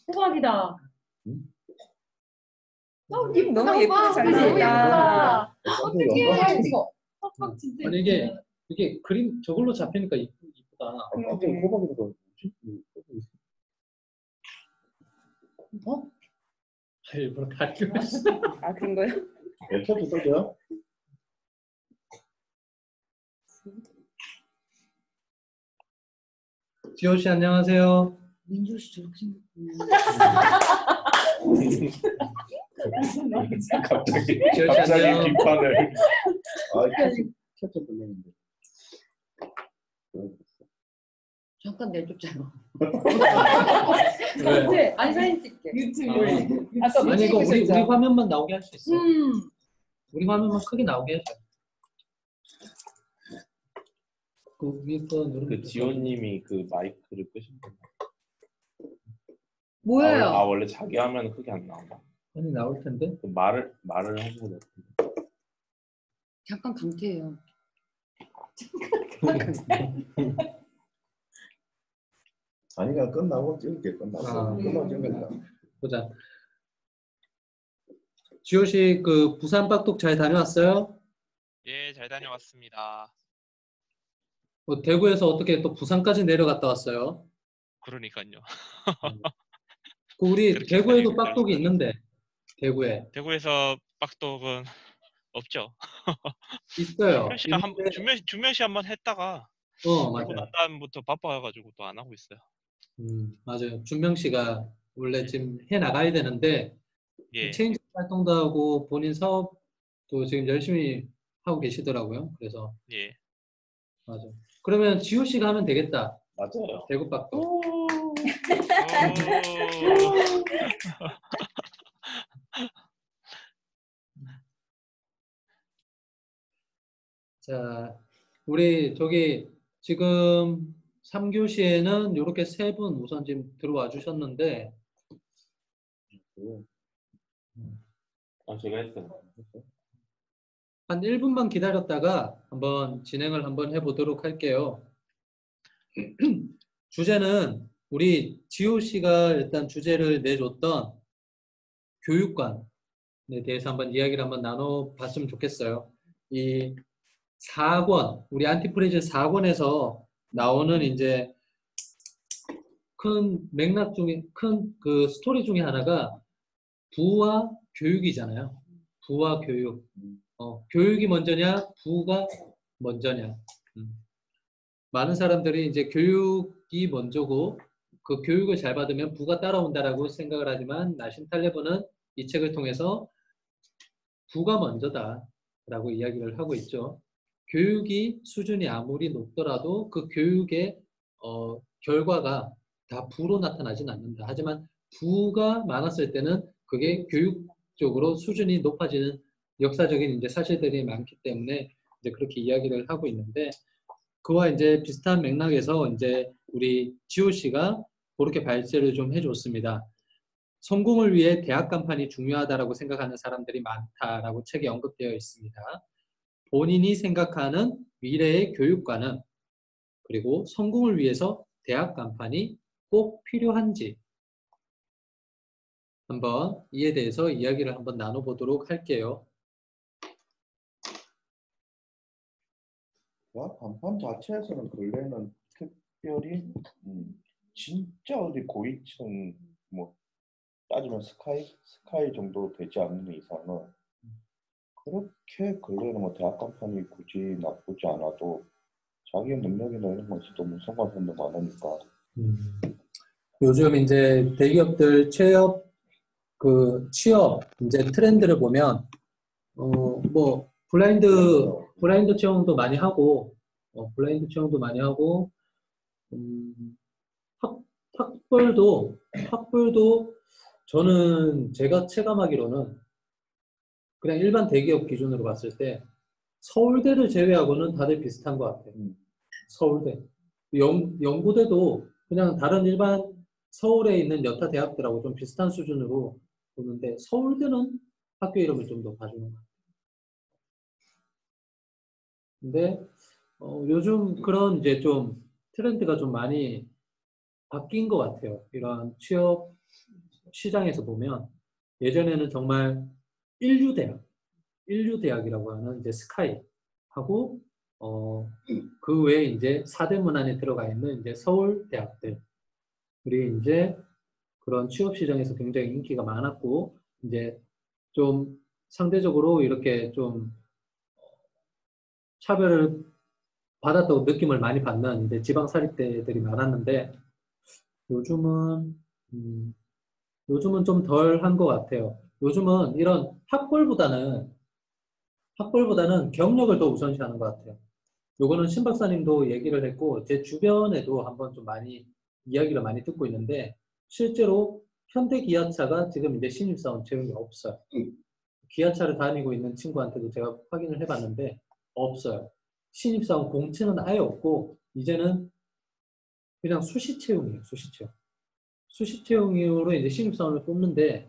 호박이다. 너무 예쁘게 잘 나온다. 어떡해. 찍어. 호박 진짜. 아니 이게 그림 저걸로 잡히니까 이쁘다. 갑자기 호박이라고 뭐지? 어? 일부러 가리고 있어. 아 그런 거요? 애초도 써줘요? 지호 씨 안녕하세요. 민주 씨 저렇게 생겼구나. 갑자기 지호 씨 안녕. 비판을. 캡처 돌리는데. 잠깐 내쪽 잡아. 왜? 네, 아니 사진 찍게. 유튜브. 아니 이거 우리 화면만 나오게 할 수 있어. 음. 우리 화면만 크게 나오게 해줘. 그 위에 거 누르면 그 지호님이 그 마이크를 끄신 거. 뭐예요? 아 원래 자기 화면 크게 안 나오나? 아니 나올 텐데. 그 말을 하시고 같은데. 잠깐 강퇴해요. 아니 그냥 끝나고 찍을게. 끝나고 찍는다. 보자. 지호 씨 그 부산 빡독 잘 다녀왔어요? 예, 잘 다녀왔습니다. 대구에서 어떻게 또 부산까지 내려갔다 왔어요? 그러니까요. 그 우리 그렇게 대구에도 다니고 빡독이 있어요. 있는데 대구에 대구에서 빡독은 없죠. 있어요. 준면시 한번 했다가 맞아요. 그리고 난 다음부터 바빠가지고 또 안 하고 있어요. 맞아요. 준명 씨가 원래 지금 해 나가야 되는데 예. 체인지 활동도 하고 본인 사업도 지금 열심히 하고 계시더라고요. 그래서 예. 맞아. 그러면 지호 씨가 하면 되겠다. 맞아요. 대구 빡독. 자, 우리 저기 지금 3교시에는 이렇게 세 분 우선 지금 들어와 주셨는데 제가 했어요. 한 1분만 기다렸다가 한번 진행을 한번 해보도록 할게요. 주제는 우리 지호 씨가 일단 주제를 내줬던 교육관에 대해서 한번 이야기를 한번 나눠봤으면 좋겠어요. 이 4권, 우리 안티프리즈 4권에서 나오는 이제 큰 맥락 중에, 큰 그 스토리 중에 하나가 부와 교육이잖아요. 부와 교육. 교육이 먼저냐, 부가 먼저냐. 많은 사람들이 이제 교육이 먼저고 그 교육을 잘 받으면 부가 따라온다라고 생각을 하지만 나심 탈레브는 이 책을 통해서 부가 먼저다라고 이야기를 하고 있죠. 교육이 수준이 아무리 높더라도 그 교육의 결과가 다 부로 나타나진 않는다. 하지만 부가 많았을 때는 그게 교육적으로 수준이 높아지는 역사적인 이제 사실들이 많기 때문에 이제 그렇게 이야기를 하고 있는데 그와 이제 비슷한 맥락에서 이제 우리 지호 씨가 그렇게 발제를 좀 해줬습니다. 성공을 위해 대학 간판이 중요하다라고 생각하는 사람들이 많다라고 책에 언급되어 있습니다. 본인이 생각하는 미래의 교육관은 그리고 성공을 위해서 대학 간판이 꼭 필요한지 한번 이에 대해서 이야기를 한번 나눠보도록 할게요. 대학 간판 자체에서는 근래는 특별히 진짜 어디 고위층 뭐 따지면 스카이 정도 되지 않는 이상은 그렇게 근래는 뭐 대학 간판이 굳이 나쁘지 않아도 자기의 능력이나 이런 것이 너무 상관없는 게 많으니까. 요즘 이제 대기업들 취업 이제 트렌드를 보면 뭐 블라인드 채용도 많이 하고 학벌도 저는 제가 체감하기로는 그냥 일반 대기업 기준으로 봤을 때 서울대를 제외하고는 다들 비슷한 것 같아요. 서울대. 연구대도 그냥 다른 일반 서울에 있는 여타 대학들하고 좀 비슷한 수준으로 보는데 서울대는 학교 이름을 좀 더 봐주는 것 같아요. 근데 요즘 그런 이제 좀 트렌드가 좀 많이 바뀐 것 같아요. 이런 취업 시장에서 보면 예전에는 정말 인류대학이라고 하는 이제 스카이하고 그 외에 이제 4대 문안에 들어가 있는 이제 서울 대학들이 이제 그런 취업 시장에서 굉장히 인기가 많았고 이제 좀 상대적으로 이렇게 좀 차별을 받았다고 느낌을 많이 받는 이제 지방 사립대들이 많았는데 요즘은 좀 덜 한 것 같아요. 요즘은 이런 학벌보다는 경력을 더 우선시하는 것 같아요. 요거는 신 박사님도 얘기를 했고 제 주변에도 한번 좀 많이 이야기를 많이 듣고 있는데 실제로 현대기아차가 지금 이제 신입사원 채용이 없어요. 기아차를 다니고 있는 친구한테도 제가 확인을 해봤는데 없어요. 신입사원 공채는 아예 없고 이제는 그냥 수시 채용이에요. 수시 채용. 수시 채용으로 이제 신입사원을 뽑는데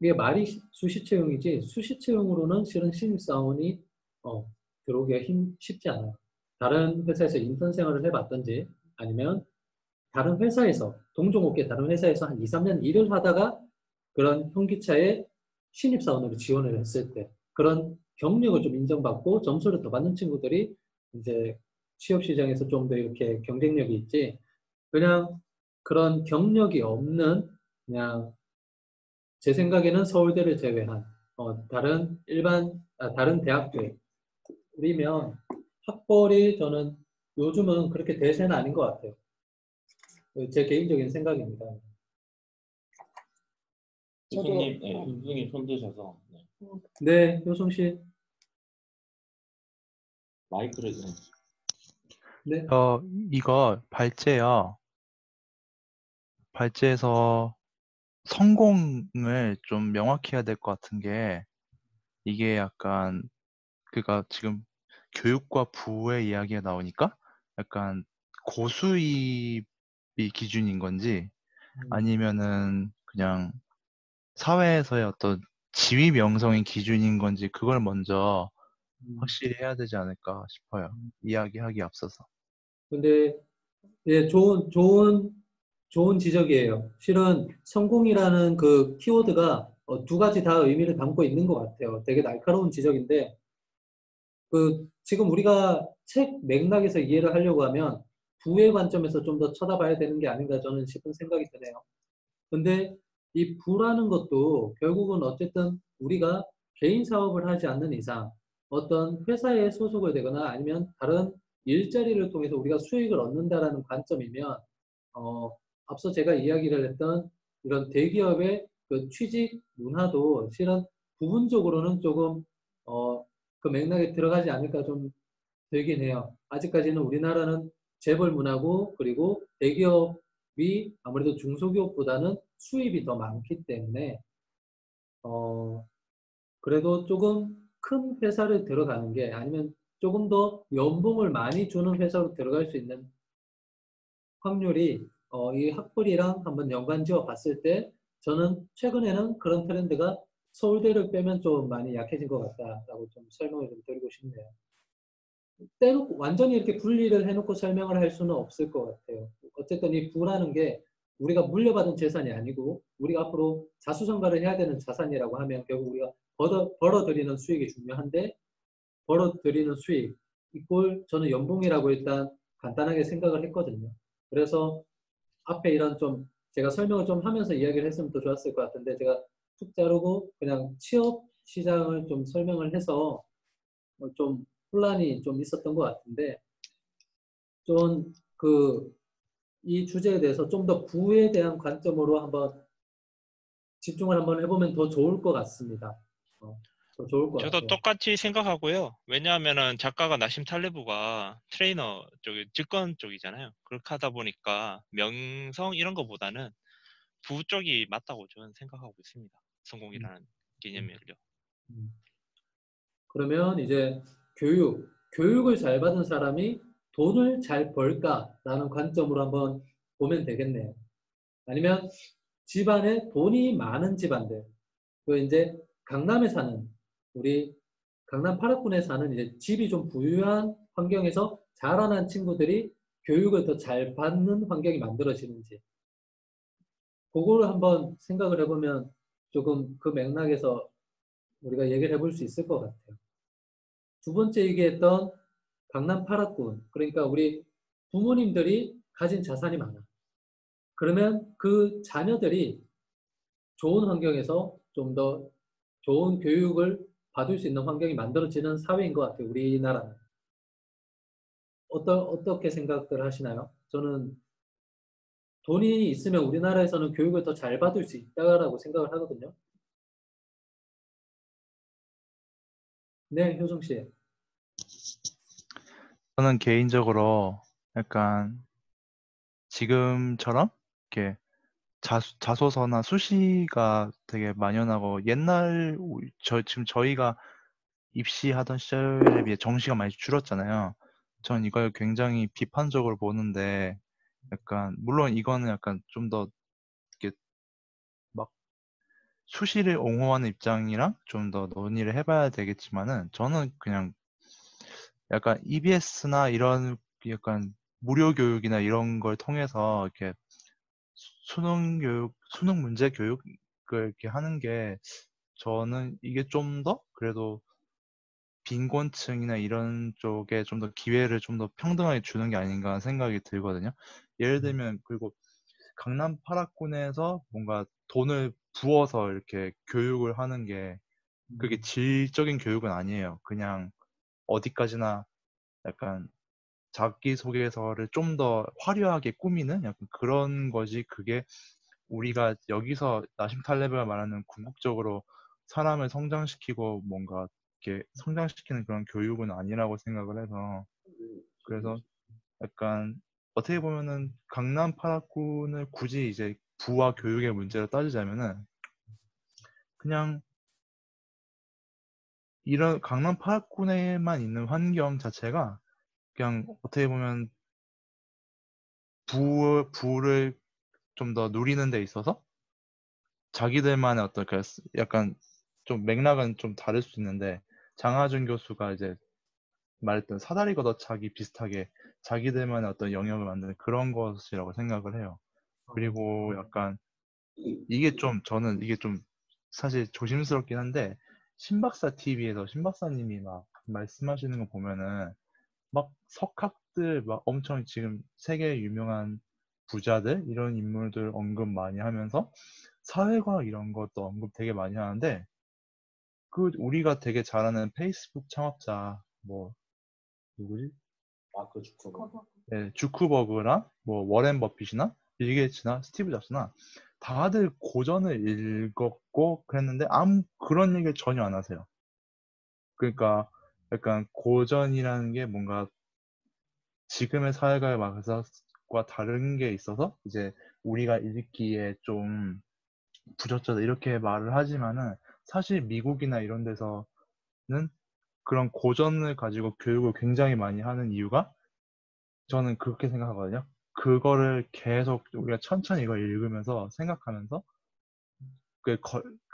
이게 말이 수시 채용이지 수시 채용으로는 실은 신입사원이 들어오기가 쉽지 않아요. 다른 회사에서 인턴 생활을 해봤든지 아니면 다른 회사에서 동종업계 다른 회사에서 한 2, 3년 일을 하다가 그런 현기차에 신입사원으로 지원을 했을 때 그런 경력을 좀 인정받고 점수를 더 받는 친구들이 이제 취업시장에서 좀 더 이렇게 경쟁력이 있지 그냥 그런 경력이 없는 그냥 제 생각에는 서울대를 제외한 다른 대학들이면 학벌이 저는 요즘은 그렇게 대세는 아닌 것 같아요. 제 개인적인 생각입니다. 교수님, 네, 교수님 손 드셔서 네. 네, 효성 씨. 마이크를 네. 이거 발제요. 발제에서 성공을 좀 명확히 해야 될 것 같은 게 이게 약간 그러니까 지금 교육과 부의 이야기가 나오니까 약간 고수입이 기준인 건지 아니면은 그냥 사회에서의 어떤 지위 명성이 기준인 건지 그걸 먼저 확실히 해야 되지 않을까 싶어요. 이야기하기 앞서서. 근데 예, 좋은 지적이에요. 실은 성공이라는 그 키워드가 두 가지 다 의미를 담고 있는 것 같아요. 되게 날카로운 지적인데 지금 우리가 책 맥락에서 이해를 하려고 하면 부의 관점에서 좀 더 쳐다봐야 되는 게 아닌가 저는 싶은 생각이 드네요. 근데 이 부라는 것도 결국은 어쨌든 우리가 개인 사업을 하지 않는 이상 어떤 회사에 소속을 되거나 아니면 다른 일자리를 통해서 우리가 수익을 얻는다라는 관점이면 앞서 제가 이야기를 했던 이런 대기업의 그 취직 문화도 실은 부분적으로는 조금 그 맥락에 들어가지 않을까 좀 되긴 해요. 아직까지는 우리나라는 재벌 문화고 그리고 대기업이 아무래도 중소기업보다는 수입이 더 많기 때문에 그래도 조금 큰 회사를 들어가는 게 아니면 조금 더 연봉을 많이 주는 회사로 들어갈 수 있는 확률이 이 학벌이랑 한번 연관지어 봤을 때 저는 최근에는 그런 트렌드가 서울대를 빼면 좀 많이 약해진 것 같다라고 좀 설명을 좀 드리고 싶네요. 떼놓고 완전히 이렇게 분리를 해놓고 설명을 할 수는 없을 것 같아요. 어쨌든 이 부라는 게 우리가 물려받은 재산이 아니고 우리가 앞으로 자수성가를 해야 되는 자산이라고 하면 결국 우리가 벌어들이는 수익이 중요한데 벌어들이는 수익 이꼴 저는 연봉이라고 일단 간단하게 생각을 했거든요. 그래서 앞에 이런 좀 제가 설명을 좀 하면서 이야기를 했으면 더 좋았을 것 같은데 제가 툭 자르고 그냥 취업 시장을 좀 설명을 해서 좀 혼란이 좀 있었던 것 같은데 좀 이 주제에 대해서 좀 더 부에 대한 관점으로 한번 집중을 한번 해보면 더 좋을 것 같습니다. 더 좋을 것 저도 같아요. 똑같이 생각하고요. 왜냐하면은 작가가 나심 탈레브가 트레이너 쪽이 직권 쪽이잖아요. 그렇게 하다 보니까 명성 이런 거보다는 부 쪽이 맞다고 저는 생각하고 있습니다. 성공이라는 개념을요. 그러면 이제 교육을 잘 받은 사람이 돈을 잘 벌까라는 관점으로 한번 보면 되겠네요. 아니면 집안에 돈이 많은 집안들, 이제 강남에 사는 우리 강남 8학군에 사는 이제 집이 좀 부유한 환경에서 자라난 친구들이 교육을 더 잘 받는 환경이 만들어지는지 그거를 한번 생각을 해보면 조금 그 맥락에서 우리가 얘기를 해볼 수 있을 것 같아요. 두 번째 얘기했던 강남 8학군, 그러니까 우리 부모님들이 가진 자산이 많아. 그러면 그 자녀들이 좋은 환경에서 좀 더 좋은 교육을 받을 수 있는 환경이 만들어지는 사회인 것 같아요. 우리나라는. 어떻게 생각들 하시나요? 저는 돈이 있으면 우리나라에서는 교육을 더 잘 받을 수 있다고 생각을 하거든요. 네, 효성 씨. 저는 개인적으로 약간 지금처럼 이렇게 자소서나 수시가 되게 만연하고 지금 저희가 입시하던 시절에 비해 정시가 많이 줄었잖아요. 전 이걸 굉장히 비판적으로 보는데 약간 물론 이거는 약간 좀 더 이렇게 막 수시를 옹호하는 입장이랑 좀 더 논의를 해봐야 되겠지만은 저는 그냥 약간 EBS나 이런 약간 무료 교육이나 이런 걸 통해서 이렇게 수능 문제 교육을 이렇게 하는 게 저는 이게 좀 더 그래도 빈곤층이나 이런 쪽에 좀 더 기회를 좀 더 평등하게 주는 게 아닌가 생각이 들거든요. 예를 들면 그리고 강남 8학군에서 뭔가 돈을 부어서 이렇게 교육을 하는 게 그게 질적인 교육은 아니에요. 그냥 어디까지나 약간 자기소개서를 좀 더 화려하게 꾸미는 약간 그런 것이 그게 우리가 여기서 나심 탈레브가 말하는 궁극적으로 사람을 성장시키고 뭔가 이렇게 성장시키는 그런 교육은 아니라고 생각을 해서 그래서 약간 어떻게 보면은 강남 8학군을 굳이 이제 부와 교육의 문제로 따지자면은 그냥 이런 강남 8학군에만 있는 환경 자체가 그냥 어떻게 보면 부를 좀 더 누리는 데 있어서 자기들만의 어떤 약간 좀 맥락은 좀 다를 수 있는데 장하준 교수가 이제 말했던 사다리 걷어차기 비슷하게 자기들만의 어떤 영역을 만드는 그런 것이라고 생각을 해요. 그리고 약간 저는 이게 좀 사실 조심스럽긴 한데 신박사 TV에서 신박사님이 막 말씀하시는 거 보면은 막 석학들 막 엄청 지금 세계 유명한 부자들 이런 인물들 언급 많이 하면서 사회과학 이런 것도 언급 되게 많이 하는데 그 우리가 되게 잘 아는 페이스북 창업자 뭐 누구지? 마크 주커버그. 네, 주크버그나 뭐 워렌 버핏이나 빌 게이츠나 스티브 잡스나 다들 고전을 읽었고 그랬는데 아무 그런 얘기를 전혀 안 하세요. 그러니까 약간 고전이라는 게 뭔가 지금의 사회과의 마사과 다른 게 있어서 이제 우리가 읽기에 좀 부적절하다 이렇게 말을 하지만은 사실 미국이나 이런 데서는 그런 고전을 가지고 교육을 굉장히 많이 하는 이유가 저는 그렇게 생각하거든요. 그거를 계속 우리가 천천히 이걸 읽으면서 생각하면서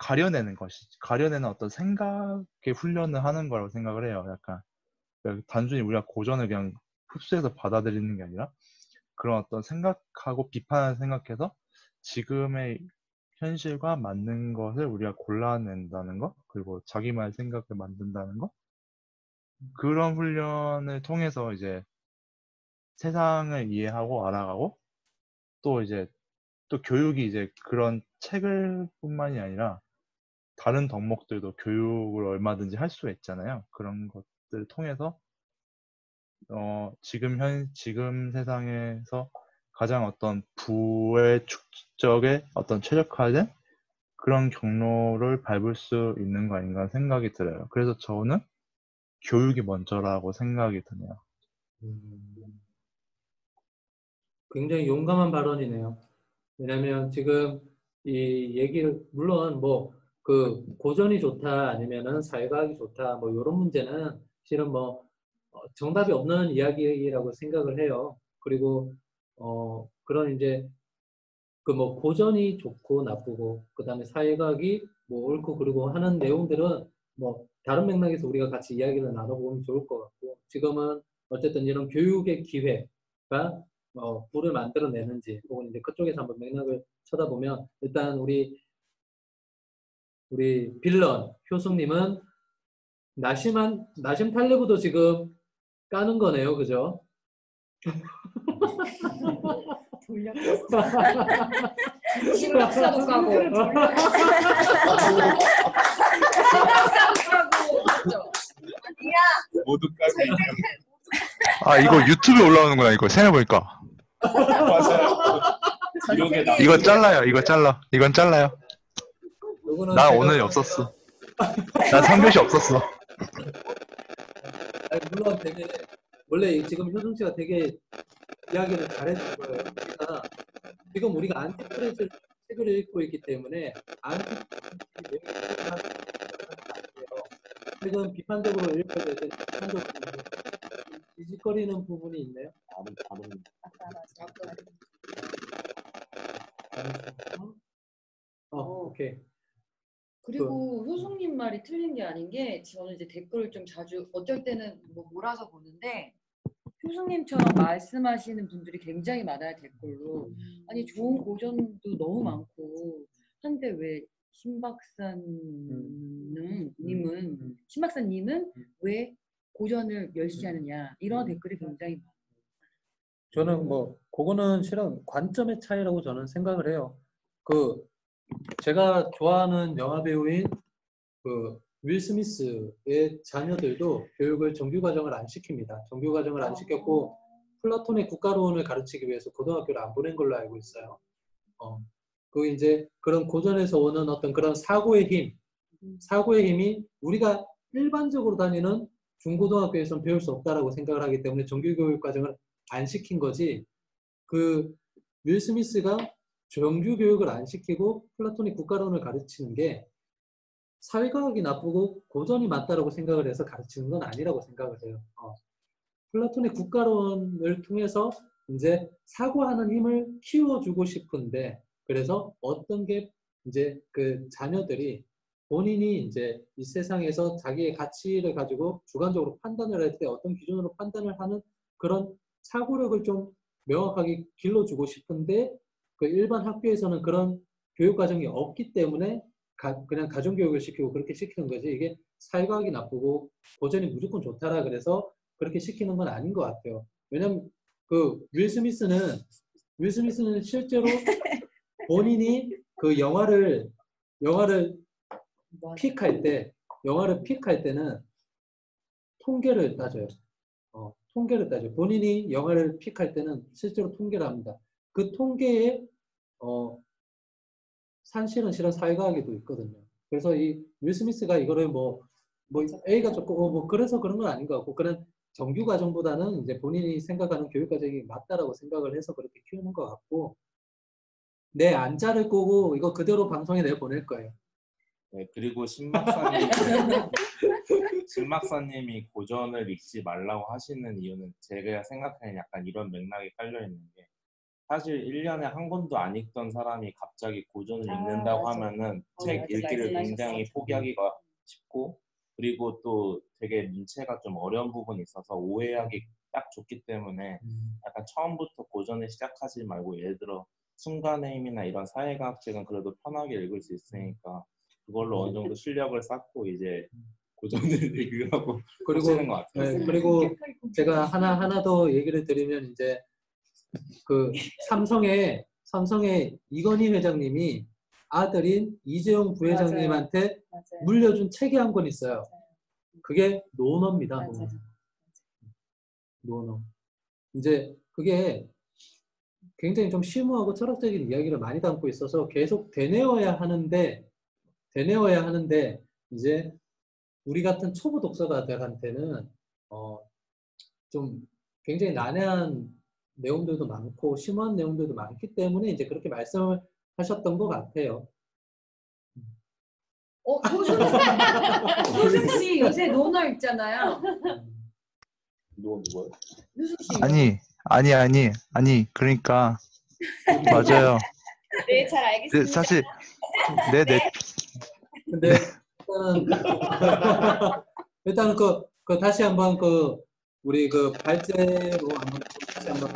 가려내는 어떤 생각의 훈련을 하는 거라고 생각을 해요. 약간 단순히 우리가 고전을 그냥 흡수해서 받아들이는 게 아니라 그런 어떤 생각하고 비판을 생각해서 지금의 현실과 맞는 것을 우리가 골라낸다는 것, 그리고 자기만의 생각을 만든다는 것, 그런 훈련을 통해서 이제 세상을 이해하고 알아가고 또 이제 또 교육이 이제 그런 책을 뿐만이 아니라 다른 덕목들도 교육을 얼마든지 할 수가 있잖아요. 그런 것들을 통해서 지금 세상에서 가장 어떤 부의 축적에 어떤 최적화된 그런 경로를 밟을 수 있는 거 아닌가 생각이 들어요. 그래서 저는 교육이 먼저라고 생각이 드네요. 굉장히 용감한 발언이네요. 왜냐하면 지금 이 얘기를 물론 뭐 그 고전이 좋다 아니면은 사회과학이 좋다 뭐 이런 문제는 실은 뭐 정답이 없는 이야기라고 생각을 해요. 그리고 그런 이제 그 뭐 고전이 좋고 나쁘고 그다음에 사회과학이 뭐 옳고 그르고 하는 내용들은 뭐 다른 맥락에서 우리가 같이 이야기를 나눠보면 좋을 것 같고 지금은 어쨌든 이런 교육의 기회가 부를 만들어내는지 혹은 이제 그쪽에서 한번 맥락을 쳐다보면 일단 우리 빌런 효숙님은 나심 탈레브도 지금 까는 거네요, 그죠? 심박사도 까고. 심박사도 까고. 맞죠? 모두 까지. 아, 이거 유튜브에 올라오는구나, 이거. 생각해보니까. 맞아요. 기록에 이거 잘라요, 이건 잘라요. 요거는 나 제가 오늘 없었어. 나 3교시 없었어. 아니, 물론 되게 원래 지금 효승 씨가 되게 이야기를 잘해준 거예요. 그러니까 지금 우리가 안티프레스 책을 읽고 있기 때문에 안티프레스 책은 비판적으로 읽어야 되는 비판적으로 지직거리는 부분이 있나요? 오케이. 그리고 효숙님 말이 틀린 게 아닌 게 저는 이제 댓글을 좀 자주 어쩔 때는 뭐 몰아서 보는데 효숙님처럼 말씀하시는 분들이 굉장히 많아요 댓글로. 아니 좋은 고전도 너무 많고 한데 왜 신박사님은 왜 고전을 멸시하느냐 이런 댓글이 굉장히 많아요. 저는 뭐 그거는 실은 관점의 차이라고 저는 생각을 해요. 제가 좋아하는 영화 배우인 윌 스미스의 자녀들도 교육을 정규 과정을 안 시킵니다. 정규 과정을 안 시켰고 플라톤의 국가론을 가르치기 위해서 고등학교를 안 보낸 걸로 알고 있어요. 이제 그런 고전에서 오는 어떤 그런 사고의 힘이 우리가 일반적으로 다니는 중고등학교에서는 배울 수 없다라고 생각을 하기 때문에 정규 교육 과정을 안 시킨 거지. 윌 스미스가 정규 교육을 안 시키고 플라토닉 국가론을 가르치는 게 사회과학이 나쁘고 고전이 맞다라고 생각을 해서 가르치는 건 아니라고 생각을 해요. 플라토닉 국가론을 통해서 이제 사고하는 힘을 키워주고 싶은데 그래서 어떤 게 이제 그 자녀들이 본인이 이제 이 세상에서 자기의 가치를 가지고 주관적으로 판단을 할 때 어떤 기준으로 판단을 하는 그런 사고력을 좀 명확하게 길러주고 싶은데 그 일반 학교에서는 그런 교육 과정이 없기 때문에 그냥 가정교육을 시키고 그렇게 시키는 거지. 이게 사회과학이 나쁘고 고전이 무조건 좋다라 그래서 그렇게 시키는 건 아닌 것 같아요. 왜냐면 윌 스미스는 실제로 본인이 그 영화를 픽할 때는 통계를 따져요. 본인이 영화를 픽할 때는 실제로 통계를 합니다. 그 통계에 실은 사회과학에도 있거든요. 그래서 이 윌 스미스가 이거를 뭐 A가 좋고 뭐 그래서 그런 건 아닌 것 같고 그런 정규 과정보다는 이제 본인이 생각하는 교육 과정이 맞다라고 생각을 해서 그렇게 키우는 것 같고 내 안자를 꼬고 이거 그대로 방송에 내보낼 거예요. 네, 그리고 신박사님이 고전을 읽지 말라고 하시는 이유는 제가 생각하는 약간 이런 맥락이 깔려 있는 게 사실 1년에 한 권도 안 읽던 사람이 갑자기 고전을 읽는다고 맞아. 하면은 책 읽기를 굉장히 포기하기가 쉽고 그리고 또 되게 문체가 좀 어려운 부분이 있어서 오해하기 딱 좋기 때문에 약간 처음부터 고전을 시작하지 말고 예를 들어 순간의 힘이나 이런 사회과학 책은 그래도 편하게 읽을 수 있으니까 그걸로 어느 정도 실력을 쌓고 이제 고전을 읽으라고 하시는 것 같아요. 네, 그리고 제가 하나 더 얘기를 드리면 이제 그 삼성의 이건희 회장님이 아들인 이재용 부회장님한테 맞아요. 물려준 책이 한 권 있어요. 맞아요. 그게 논어입니다. 맞아요. 논어. 이제 그게 굉장히 좀 심오하고 철학적인 이야기를 많이 담고 있어서 계속 되뇌어야 하는데 이제 우리 같은 초보 독서가들한테는 좀 굉장히 난해한 내용들도 많고 심오한 내용들도 많기 때문에 이제 그렇게 말씀을 하셨던 것 같아요. 효승 씨 요새 논어 읽잖아요. 누구요? 효승 씨. 아니, 그러니까 맞아요. 네, 잘 알겠습니다. 사실 네. 근데 일단은 다시 한번 우리 발제로 한번 다시 한번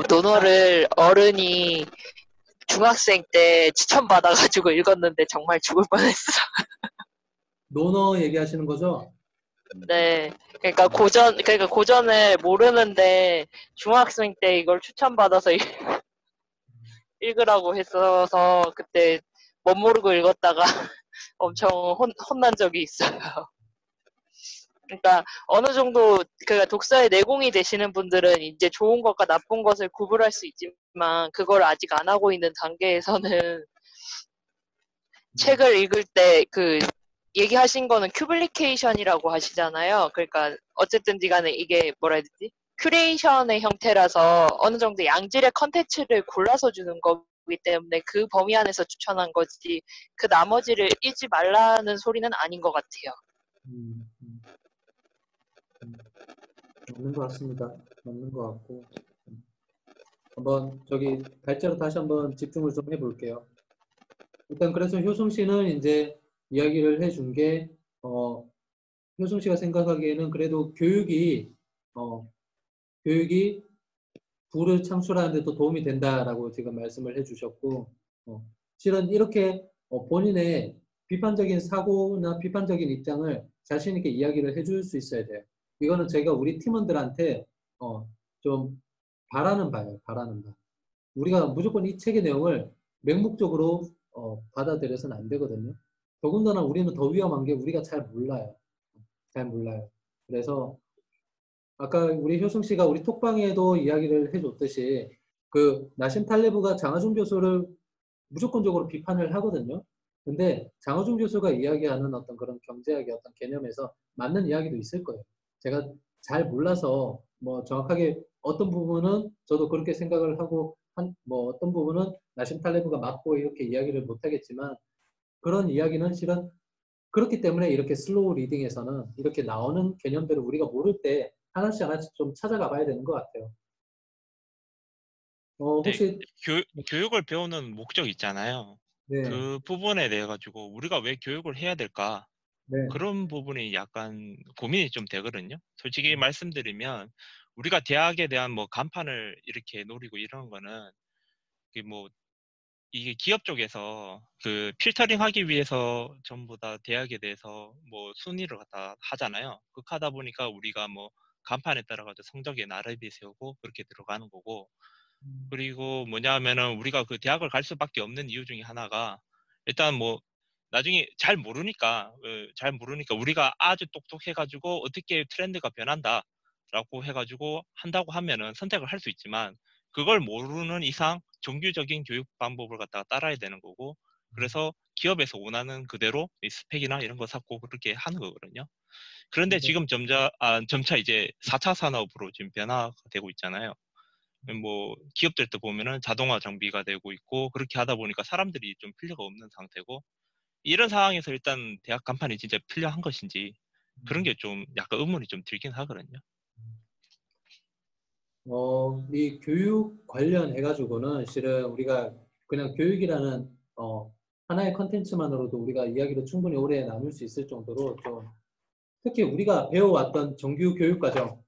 논어를 어른이 중학생 때 추천받아가지고 읽었는데 정말 죽을 뻔했어. 논어 얘기하시는 거죠? 네. 그러니까 고전을 모르는데 중학생 때 이걸 추천받아서 읽으라고 했어서 그때 못 모르고 읽었다가 엄청 혼난 적이 있어요. 그러니까 어느 정도 그 독서의 내공이 되시는 분들은 이제 좋은 것과 나쁜 것을 구분할 수 있지만 그걸 아직 안 하고 있는 단계에서는 책을 읽을 때 그 얘기하신 거는 큐블리케이션이라고 하시잖아요. 그러니까 어쨌든지 간에 이게 뭐라 해야 되지? 큐레이션의 형태라서 어느 정도 양질의 컨텐츠를 골라서 주는 거기 때문에 그 범위 안에서 추천한 거지 그 나머지를 읽지 말라는 소리는 아닌 것 같아요. 음, 음, 맞는 것 같습니다. 맞는 것 같고. 한번 저기 발제로 다시 한번 집중을 좀 해볼게요. 일단 그래서 효승 씨는 이제 이야기를 해준 게 효승 씨가 생각하기에는 그래도 교육이 부를 창출하는 데 도 도움이 된다라고 지금 말씀을 해주셨고 실은 이렇게 본인의 비판적인 사고나 비판적인 입장을 자신 있게 이야기를 해줄 수 있어야 돼요. 이거는 제가 우리 팀원들한테 좀 바라는 바예요. 바라는 바. 우리가 무조건 이 책의 내용을 맹목적으로 받아들여서는 안 되거든요. 더군다나 우리는 더 위험한 게 우리가 잘 몰라요. 잘 몰라요. 그래서 아까 우리 효승 씨가 우리 톡방에도 이야기를 해줬듯이 그 나심 탈레브가 장하준 교수를 무조건적으로 비판을 하거든요. 근데 장하준 교수가 이야기하는 어떤 그런 경제학의 어떤 개념에서 맞는 이야기도 있을 거예요. 제가 잘 몰라서 뭐 정확하게 어떤 부분은 저도 그렇게 생각을 하고 뭐 어떤 부분은 나심 탈레브가 맞고 이렇게 이야기를 못 하겠지만 그런 이야기는 실은 그렇기 때문에 이렇게 슬로우 리딩에서는 이렇게 나오는 개념들을 우리가 모를 때 하나씩 하나씩 좀 찾아가 봐야 되는 것 같아요. 네, 혹시 교육을 배우는 목적 있잖아요. 네, 그 부분에 대해 가지고 우리가 왜 교육을 해야 될까? 네, 그런 부분이 약간 고민이 좀 되거든요. 솔직히 말씀드리면 우리가 대학에 대한 뭐 간판을 이렇게 노리고 이런 거는 이게 기업 쪽에서 그 필터링 하기 위해서 전부 다 대학에 대해서 뭐 순위를 갖다 하잖아요. 그렇게 하다 보니까 우리가 뭐 간판에 따라 가지고 성적에 나름이 세우고 그렇게 들어가는 거고, 그리고 뭐냐 하면은 우리가 그 대학을 갈 수밖에 없는 이유 중에 하나가 일단 뭐 나중에 잘 모르니까 우리가 아주 똑똑해가지고 어떻게 트렌드가 변한다라고 해가지고 한다고 하면은 선택을 할 수 있지만 그걸 모르는 이상 정규적인 교육 방법을 갖다가 따라야 되는 거고, 그래서 기업에서 원하는 그대로 이 스펙이나 이런 거 쌓고 그렇게 하는 거거든요. 그런데 지금 점차 이제 4차 산업으로 지금 변화가 되고 있잖아요. 뭐 기업들도 보면은 자동화 장비가 되고 있고 그렇게 하다 보니까 사람들이 좀 필요가 없는 상태고, 이런 상황에서 일단 대학 간판이 진짜 필요한 것인지 그런 게 좀 약간 의문이 좀 들긴 하거든요. 이 교육 관련해가지고는 실은 우리가 그냥 교육이라는 하나의 컨텐츠만으로도 우리가 이야기를 충분히 오래 나눌 수 있을 정도로 좀 특히 우리가 배워왔던 정규 교육 과정에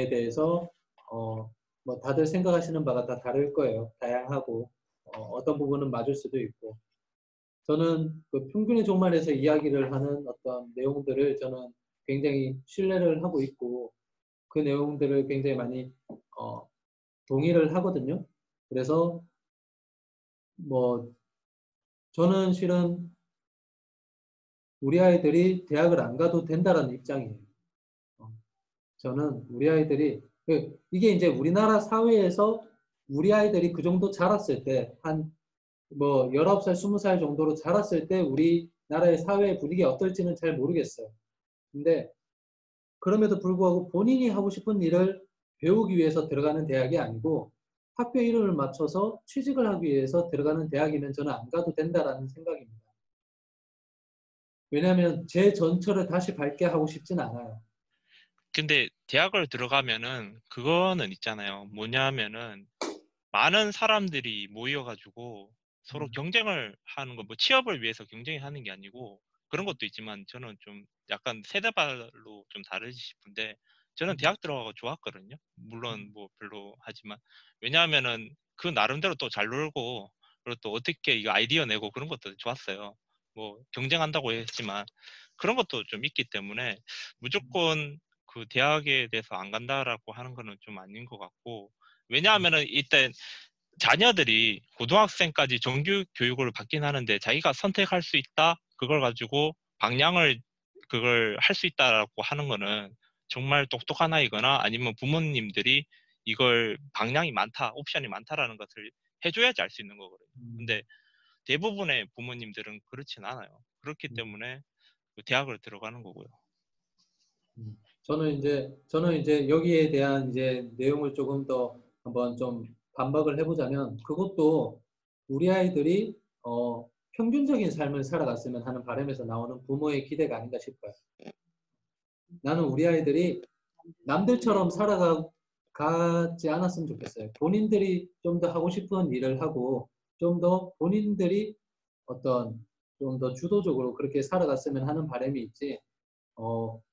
대해서 뭐 다들 생각하시는 바가 다 다를 거예요. 다양하고 어떤 부분은 맞을 수도 있고 저는 그 평균의 종말에서 이야기를 하는 어떤 내용들을 저는 굉장히 신뢰를 하고 있고 그 내용들을 굉장히 많이 동의를 하거든요. 그래서 뭐 저는 실은 우리 아이들이 대학을 안 가도 된다라는 입장이에요. 저는 우리 아이들이 이게 이제 우리나라 사회에서 우리 아이들이 그 정도 자랐을 때 한 뭐 19살, 20살 정도로 자랐을 때 우리나라의 사회 분위기 어떨지는 잘 모르겠어요. 근데 그럼에도 불구하고 본인이 하고 싶은 일을 배우기 위해서 들어가는 대학이 아니고 학교 이름을 맞춰서 취직을 하기 위해서 들어가는 대학이면 저는 안 가도 된다라는 생각입니다. 왜냐하면 제 전철을 다시 밟게 하고 싶진 않아요. 근데 대학을 들어가면은 그거는 있잖아요. 뭐냐면은 많은 사람들이 모여가지고 서로 경쟁을 하는 거, 뭐 취업을 위해서 경쟁하는 게 아니고 그런 것도 있지만 저는 좀 약간 세대별로 좀 다르지 싶은데 저는 대학 들어가고 좋았거든요. 물론 뭐 별로 하지만 왜냐하면은 그 나름대로 또 잘 놀고 그리고 또 어떻게 이거 아이디어 내고 그런 것도 좋았어요. 뭐 경쟁한다고 했지만 그런 것도 좀 있기 때문에 무조건 그 대학에 대해서 안 간다라고 하는 거는 좀 아닌 것 같고 왜냐하면은 이때 자녀들이 고등학생까지 정규 교육을 받긴 하는데 자기가 선택할 수 있다 그걸 가지고 방향을 그걸 할 수 있다라고 하는 거는 정말 똑똑한 아이거나 아니면 부모님들이 이걸 방향이 많다 옵션이 많다라는 것을 해줘야지 알 수 있는 거거든요. 근데 대부분의 부모님들은 그렇진 않아요. 그렇기 때문에 그 대학을 들어가는 거고요. 저는 이제 여기에 대한 이제 내용을 조금 더 한번 좀 반박을 해보자면 그것도 우리 아이들이 평균적인 삶을 살아갔으면 하는 바람에서 나오는 부모의 기대가 아닌가 싶어요. 나는 우리 아이들이 남들처럼 살아가지 않았으면 좋겠어요. 본인들이 좀 더 하고 싶은 일을 하고 좀 더 본인들이 어떤 좀 더 주도적으로 그렇게 살아갔으면 하는 바람이 있지.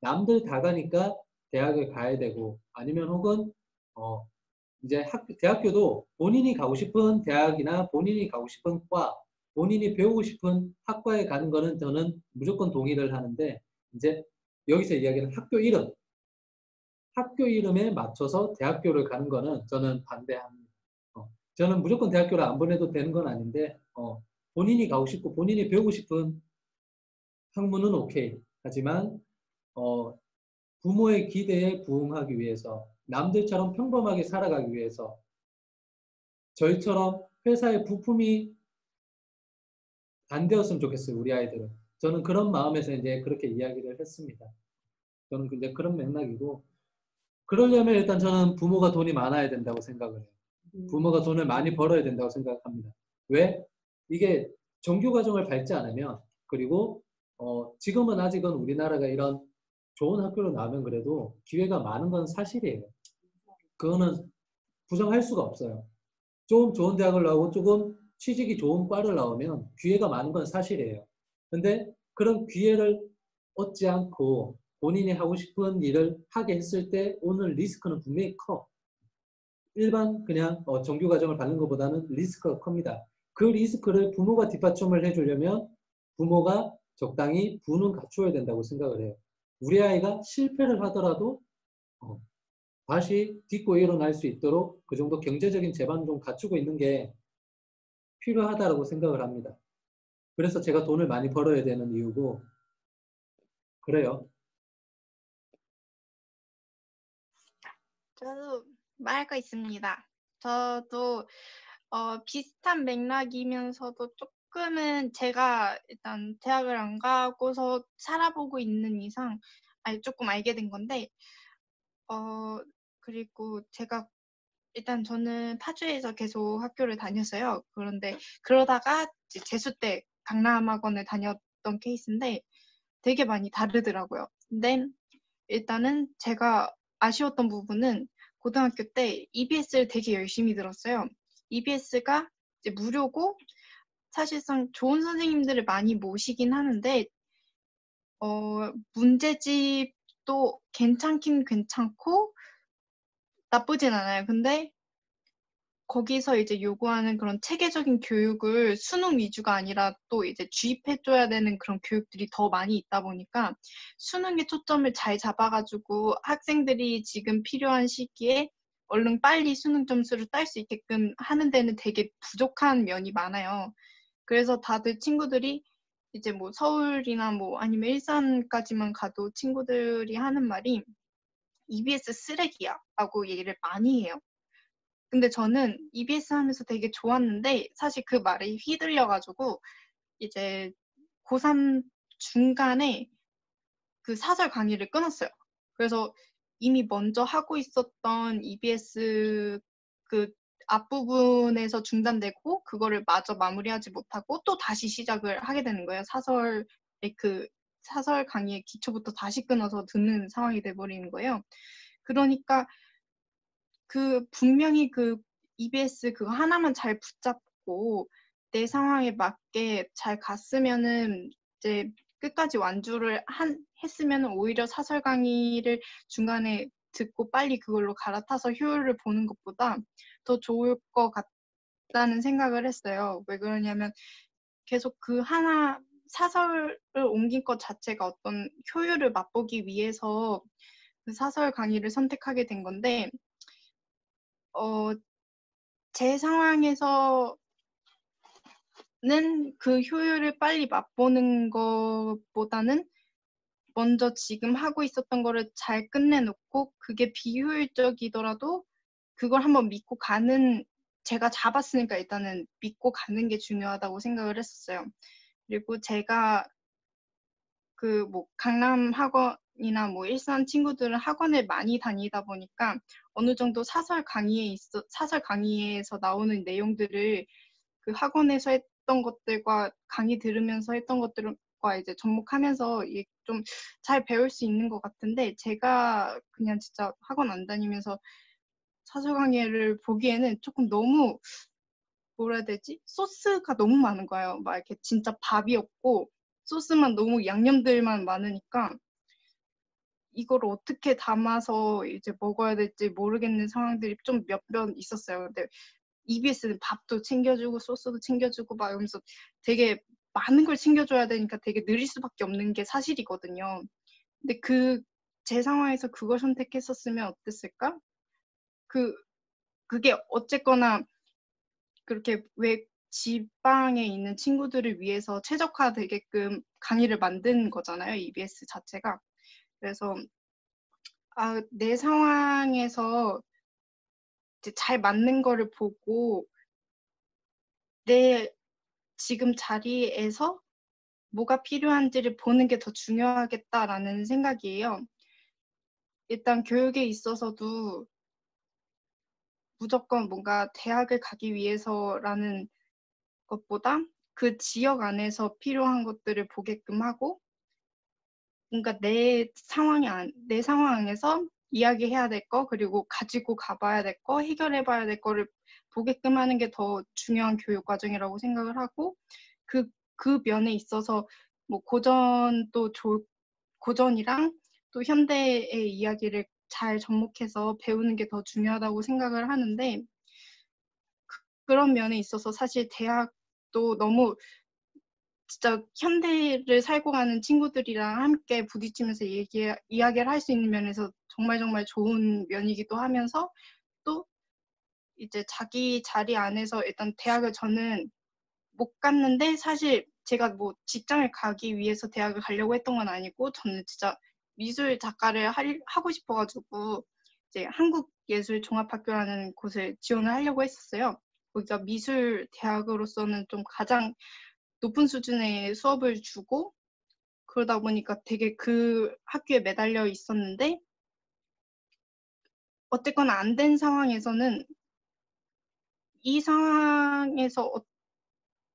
남들 다 가니까 대학을 가야 되고 아니면 혹은 이제 대학교도 본인이 가고 싶은 대학이나 본인이 가고 싶은 과, 본인이 배우고 싶은 학과에 가는 거는 저는 무조건 동의를 하는데 이제 여기서 이야기하는 학교 이름에 맞춰서 대학교를 가는 거는 저는 반대합니다. 저는 무조건 대학교를 안 보내도 되는 건 아닌데 본인이 가고 싶고 본인이 배우고 싶은 학문은 오케이. 하지만 부모의 기대에 부응하기 위해서 남들처럼 평범하게 살아가기 위해서 저희처럼 회사의 부품이 안 되었으면 좋겠어요. 우리 아이들은. 저는 그런 마음에서 이제 그렇게 이야기를 했습니다. 저는 이제 그런 맥락이고 그러려면 일단 저는 부모가 돈이 많아야 된다고 생각을 해요. 부모가 돈을 많이 벌어야 된다고 생각합니다. 왜? 이게 정규과정을 밟지 않으면 그리고 지금은 아직은 우리나라가 이런 좋은 학교로 나오면 그래도 기회가 많은 건 사실이에요. 그거는 부정할 수가 없어요. 좀 좋은 대학을 나오고 조금 취직이 좋은 과를 나오면 기회가 많은 건 사실이에요. 근데 그런 기회를 얻지 않고 본인이 하고 싶은 일을 하게 했을 때 오는 리스크는 분명히 커. 일반 그냥 정규 과정을 받는 것보다는 리스크가 큽니다. 그 리스크를 부모가 뒷받침을 해주려면 부모가 적당히 부는 갖추어야 된다고 생각을 해요. 우리 아이가 실패를 하더라도 다시 딛고 일어날 수 있도록 그 정도 경제적인 제반 좀 갖추고 있는 게 필요하다고 생각을 합니다. 그래서 제가 돈을 많이 벌어야 되는 이유고 그래요. 저도 말할 거 있습니다. 저도 비슷한 맥락이면서도 조금은 제가 일단 대학을 안 가고서 살아보고 있는 이상 조금 알게 된 건데 그리고 제가 일단 저는 파주에서 계속 학교를 다녔어요. 그런데 그러다가 이제 재수 때 강남학원을 다녔던 케이스인데 되게 많이 다르더라고요. 근데 일단은 제가 아쉬웠던 부분은 고등학교 때 EBS를 되게 열심히 들었어요. EBS가 이제 무료고 사실상 좋은 선생님들을 많이 모시긴 하는데 문제집도 괜찮긴 괜찮고 나쁘진 않아요. 근데 거기서 이제 요구하는 그런 체계적인 교육을 수능 위주가 아니라 또 이제 주입해줘야 되는 그런 교육들이 더 많이 있다 보니까 수능에 초점을 잘 잡아가지고 학생들이 지금 필요한 시기에 얼른 빨리 수능 점수를 딸 수 있게끔 하는 데는 되게 부족한 면이 많아요. 그래서 다들 친구들이 이제 뭐 서울이나 뭐 아니면 일산까지만 가도 친구들이 하는 말이 EBS 쓰레기야 라고 얘기를 많이 해요. 근데 저는 EBS 하면서 되게 좋았는데 사실 그 말에 휘둘려가지고 이제 고3 중간에 그 사설 강의를 끊었어요. 그래서 이미 먼저 하고 있었던 EBS 그 앞부분에서 중단되고 그거를 마저 마무리하지 못하고 또 다시 시작을 하게 되는 거예요. 사설 강의의 기초부터 다시 끊어서 듣는 상황이 돼버리는 거예요. 그러니까 분명히 EBS 그거 하나만 잘 붙잡고 내 상황에 맞게 잘 갔으면은 이제 끝까지 완주를 했으면 오히려 사설 강의를 중간에 듣고 빨리 그걸로 갈아타서 효율을 보는 것보다 더 좋을 것 같다는 생각을 했어요. 왜 그러냐면 계속 그 하나 사설을 옮긴 것 자체가 어떤 효율을 맛보기 위해서 그 사설 강의를 선택하게 된 건데, 제 상황에서는 그 효율을 빨리 맛보는 것보다는 먼저 지금 하고 있었던 거를 잘 끝내놓고 그게 비효율적이더라도 그걸 한번 믿고 가는, 제가 잡았으니까 일단은 믿고 가는 게 중요하다고 생각을 했었어요. 그리고 제가 그 뭐 강남 학원이나 뭐 일산 친구들은 학원을 많이 다니다 보니까 어느 정도 사설 강의에서 나오는 내용들을 그 학원에서 했던 것들과 강의 들으면서 했던 것들과 이제 접목하면서 이게 좀 잘 배울 수 있는 것 같은데, 제가 그냥 진짜 학원 안 다니면서 사설 강의를 보기에는 조금 너무, 뭐라 해야 되지? 소스가 너무 많은 거예요. 막 이렇게 진짜 밥이 없고 소스만 너무 양념들만 많으니까 이걸 어떻게 담아서 이제 먹어야 될지 모르겠는 상황들이 좀 몇 번 있었어요. 근데 EBS는 밥도 챙겨주고 소스도 챙겨주고 막 이러면서 되게 많은 걸 챙겨줘야 되니까 되게 느릴 수밖에 없는 게 사실이거든요. 근데 제 상황에서 그걸 선택했었으면 어땠을까? 그게 어쨌거나 그렇게 왜 지방에 있는 친구들을 위해서 최적화되게끔 강의를 만든 거잖아요, EBS 자체가. 그래서 내 상황에서 이제 잘 맞는 거를 보고 내 지금 자리에서 뭐가 필요한지를 보는 게 더 중요하겠다라는 생각이에요. 일단 교육에 있어서도 무조건 뭔가 대학을 가기 위해서라는 것보다 그 지역 안에서 필요한 것들을 보게끔 하고, 뭔가 내 상황에서 이야기해야 될 거, 그리고 가지고 가봐야 될 거, 해결해봐야 될 거를 보게끔 하는 게 더 중요한 교육 과정이라고 생각을 하고, 그 면에 있어서 뭐 고전이랑 또 현대의 이야기를 잘 접목해서 배우는 게 더 중요하다고 생각을 하는데, 그런 면에 있어서 사실 대학도 너무 진짜 현대를 살고 가는 친구들이랑 함께 부딪히면서 이야기를 할 수 있는 면에서 정말 정말 좋은 면이기도 하면서, 또 이제 자기 자리 안에서 일단 대학을 저는 못 갔는데, 사실 제가 뭐 직장을 가기 위해서 대학을 가려고 했던 건 아니고 저는 진짜 미술 작가를 하고 싶어가지고 이제 한국예술종합학교라는 곳을 지원을 하려고 했었어요. 거기가 미술 대학으로서는 좀 가장 높은 수준의 수업을 주고 그러다 보니까 되게 그 학교에 매달려 있었는데, 어쨌거나 안 된 상황에서는 이 상황에서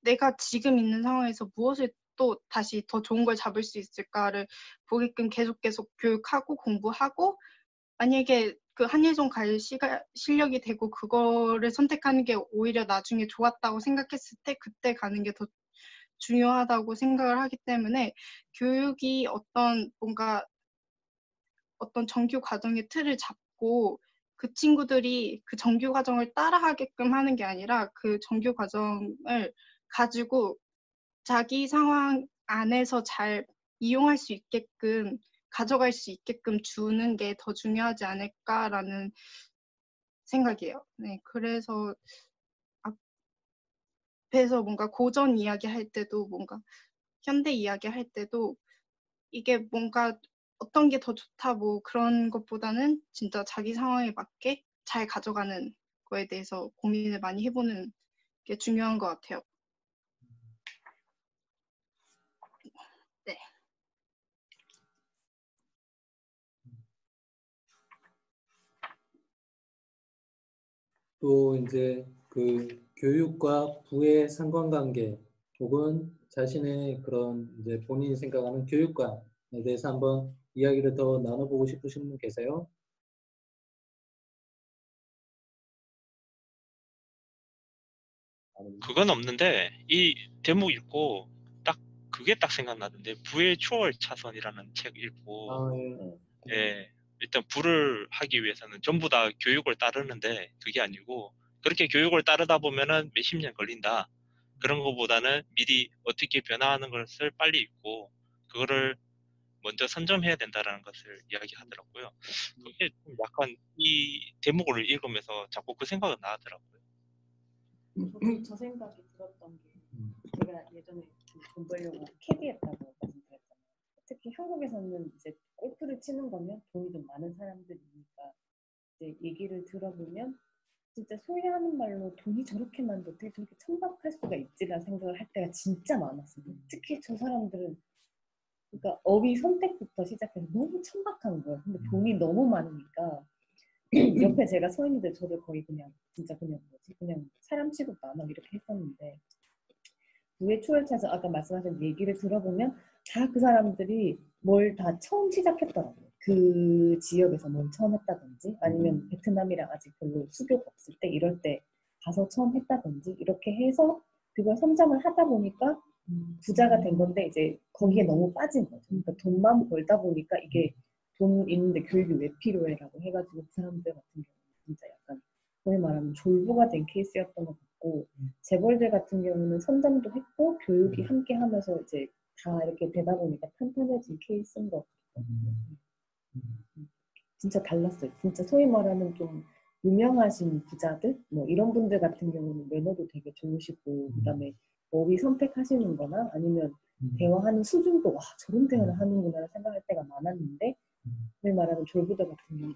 내가 지금 있는 상황에서 무엇을 또 다시 더 좋은 걸 잡을 수 있을까를 보게끔 계속 교육하고 공부하고, 만약에 그 한예종 갈 실력이 되고 그거를 선택하는 게 오히려 나중에 좋았다고 생각했을 때 그때 가는 게 더 중요하다고 생각을 하기 때문에, 교육이 뭔가 어떤 정규 과정의 틀을 잡고 그 친구들이 그 정규 과정을 따라하게끔 하는 게 아니라 그 정규 과정을 가지고 자기 상황 안에서 잘 이용할 수 있게끔, 가져갈 수 있게끔 주는 게 더 중요하지 않을까라는 생각이에요. 네, 그래서 앞에서 뭔가 고전 이야기 할 때도, 뭔가 현대 이야기 할 때도 이게 뭔가 어떤 게 더 좋다 뭐 그런 것보다는 진짜 자기 상황에 맞게 잘 가져가는 거에 대해서 고민을 많이 해보는 게 중요한 것 같아요. 네. 또 이제 그 교육과 부의 상관관계 혹은 자신의 그런 이제 본인이 생각하는 교육관에 대해서 한번 이야기를 더 나눠보고 싶으신 분 계세요? 그건 없는데 이 대목 읽고 딱 그게 딱 생각나던데 부의 초월 차선이라는 책 읽고 아, 예. 예 일단 부를 하기 위해서는 전부 다 교육을 따르는데 그게 아니고 그렇게 교육을 따르다 보면은 몇십 년 걸린다. 그런 것보다는 미리 어떻게 변화하는 것을 빨리 읽고 그거를 먼저 선점해야 된다라는 것을 이야기하더라고요. 그게 좀 약간 이 대목을 읽으면서 자꾸 그 생각은 나더라고요. 저도 저 생각이 들었던 게 제가 예전에 돈 벌려고 캐디했다고 말씀드렸잖아요. 특히 한국에서는 이제 골프를 치는 거면 돈이 좀 많은 사람들이니까 이제 얘기를 들어보면 진짜 소위 하는 말로 돈이 저렇게 많은데 어떻게 저렇게 천박할 수가 있지라는 생각을 할 때가 진짜 많았어요. 특히 저 사람들은 그러니까 어휘 선택부터 시작해서 너무 천박한 거예요. 근데 돈이 너무 많으니까 옆에 제가 서 있는데 저를 거의 그냥 진짜 그냥 뭐지 그냥 사람 취급도 안 하고 이렇게 했었는데 부의 추월 차에서 아까 말씀하신 얘기를 들어보면 다 그 사람들이 뭘 다 처음 시작했더라고요. 그 지역에서 뭘 처음 했다든지 아니면 베트남이랑 아직 별로 수교가 없을 때 이럴 때 가서 처음 했다든지 이렇게 해서 그걸 선점을 하다 보니까 부자가 된 건데 이제 거기에 너무 빠진 거죠. 그러니까 돈만 벌다 보니까 이게 돈 있는데 교육이 왜 필요해라고 해가지고 그 사람들 같은 경우는 진짜 약간 소위 말하면 졸부가 된 케이스였던 것 같고 재벌들 같은 경우는 선점도 했고 교육이 함께 하면서 이제 다 이렇게 되다 보니까 탄탄해진 케이스인 것 같거든요. 진짜 달랐어요. 진짜 소위 말하는 좀 유명하신 부자들 뭐 이런 분들 같은 경우는 매너도 되게 좋으시고 그다음에 어휘 선택하시는 거나 아니면 대화하는 수준도 와 저런 대화를 하는구나 생각할 때가 많았는데 소위 말하는 졸부들 같은 경우는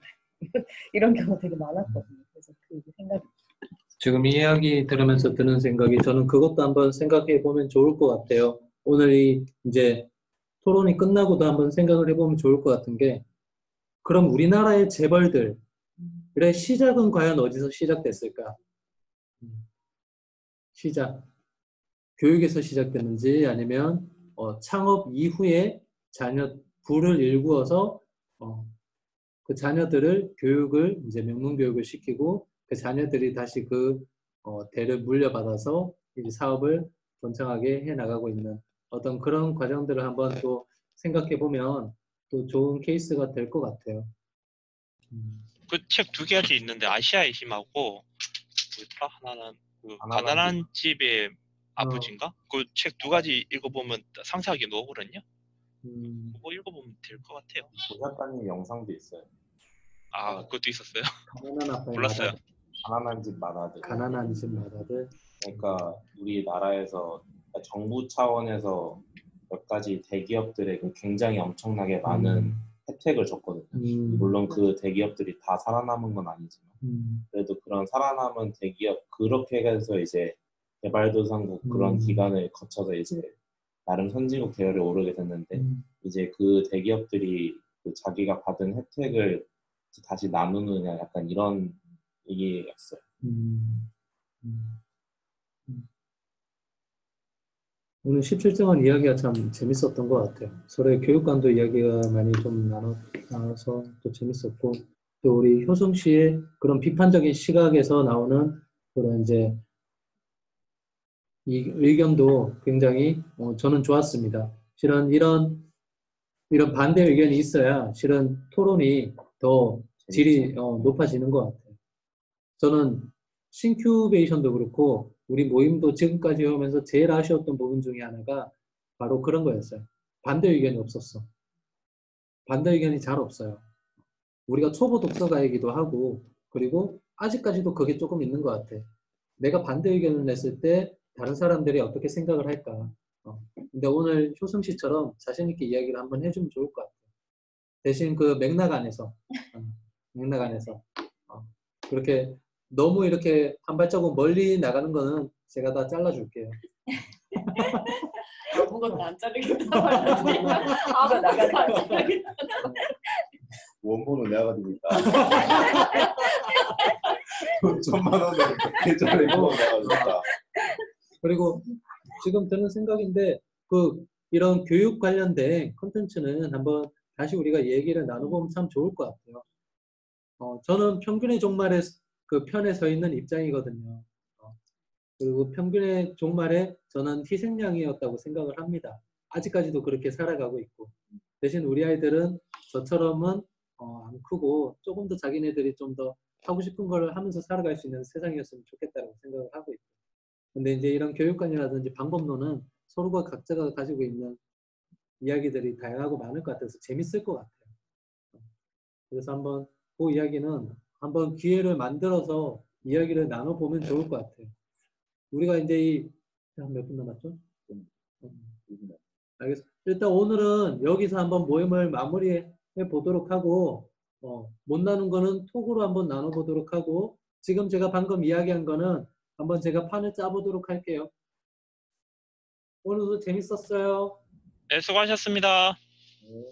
이런 경우가 되게 많았거든요. 그래서 그 생각이 지금 이 이야기 들으면서 드는 생각이 저는 그것도 한번 생각해 보면 좋을 것 같아요. 오늘 이제 토론이 끝나고도 한번 생각을 해보면 좋을 것 같은 게 그럼 우리나라의 재벌들의 시작은 과연 어디서 시작됐을까? 시작. 교육에서 시작됐는지 아니면 창업 이후에 부를 일구어서 그 자녀들을 교육을 이제 명문교육을 시키고 그 자녀들이 다시 그 대를 물려받아서 이제 사업을 번창하게 해 나가고 있는 어떤 그런 과정들을 한번 또 생각해 보면 또 좋은 케이스가 될 것 같아요. 그 책 두 가지 있는데 아시아의 힘하고 뭐였더라? 하나는 그 가난한 집의 아버지인가? 그 책 두 가지 읽어보면 상세하게 나오거든요. 그거 읽어보면 될 것 같아요. 조 작가님 영상도 있어요. 아 그것도 있었어요? 가난한 아빠의 몰랐어요. 마다들. 가난한 집 마다들. 가난한 집 마다들. 그러니까 우리나라에서 정부 차원에서 몇 가지 대기업들에게 굉장히 엄청나게 많은 혜택을 줬거든요. 물론 그 대기업들이 다 살아남은 건 아니지만 그래도 그런 살아남은 대기업 그렇게 해서 이제 개발도상국 그런 기관을 거쳐서 이제 나름 선진국 대열에 오르게 됐는데 이제 그 대기업들이 그 자기가 받은 혜택을 다시 나누느냐 약간 이런 얘기였어요. 오늘 17정한 이야기가 참 재밌었던 것 같아요. 서로의 교육관도 이야기가 많이 좀 나눠서 또 재밌었고, 또 우리 효성 씨의 그런 비판적인 시각에서 나오는 그런 이제 이 의견도 굉장히 저는 좋았습니다. 실은 이런 반대 의견이 있어야 실은 토론이 더 질이 높아지는 것 같아요. 저는 신큐베이션도 그렇고 우리 모임도 지금까지 오면서 제일 아쉬웠던 부분 중에 하나가 바로 그런 거였어요. 반대 의견이 없었어. 반대 의견이 잘 없어요. 우리가 초보 독서가이기도 하고 그리고 아직까지도 그게 조금 있는 것 같아. 내가 반대 의견을 냈을 때 다른 사람들이 어떻게 생각을 할까. 근데 오늘 효승 씨처럼 자신 있게 이야기를 한번 해주면 좋을 것 같아요. 대신 그 맥락 안에서 그렇게 너무 이렇게 한 발자국 멀리 나가는 거는 제가 다 잘라줄게요. 아무것도 안 자르겠다 말했으니까 아무것도 안 자르겠다. 원본은 내가 가지고 있다. 5천만 원을 계좌에 넣어 내가 가지고 있다. 그리고 지금 드는 생각인데 이런 교육 관련된 콘텐츠는 한번 다시 우리가 얘기를 나눠보면 참 좋을 것 같아요. 저는 평균의 종말의 그 편에 서 있는 입장이거든요. 그리고 평균의 종말에 저는 희생양이었다고 생각을 합니다. 아직까지도 그렇게 살아가고 있고 대신 우리 아이들은 저처럼은 안 크고 조금 더 자기네들이 좀 더 하고 싶은 걸 하면서 살아갈 수 있는 세상이었으면 좋겠다고 생각을 하고 있고. 근데 이제 이런 교육관이라든지 방법론은 서로가 각자가 가지고 있는 이야기들이 다양하고 많을 것 같아서 재밌을 것 같아요. 그래서 한번 그 이야기는 한번 기회를 만들어서 이야기를 나눠보면 좋을 것 같아요. 우리가 이제 한 몇 분 남았죠? 알겠습니다. 일단 오늘은 여기서 한번 모임을 마무리해 보도록 하고 못 나눈 거는 톡으로 한번 나눠보도록 하고 지금 제가 방금 이야기한 거는 한번 제가 판을 짜보도록 할게요. 오늘도 재밌었어요. 네, 수고하셨습니다. 네.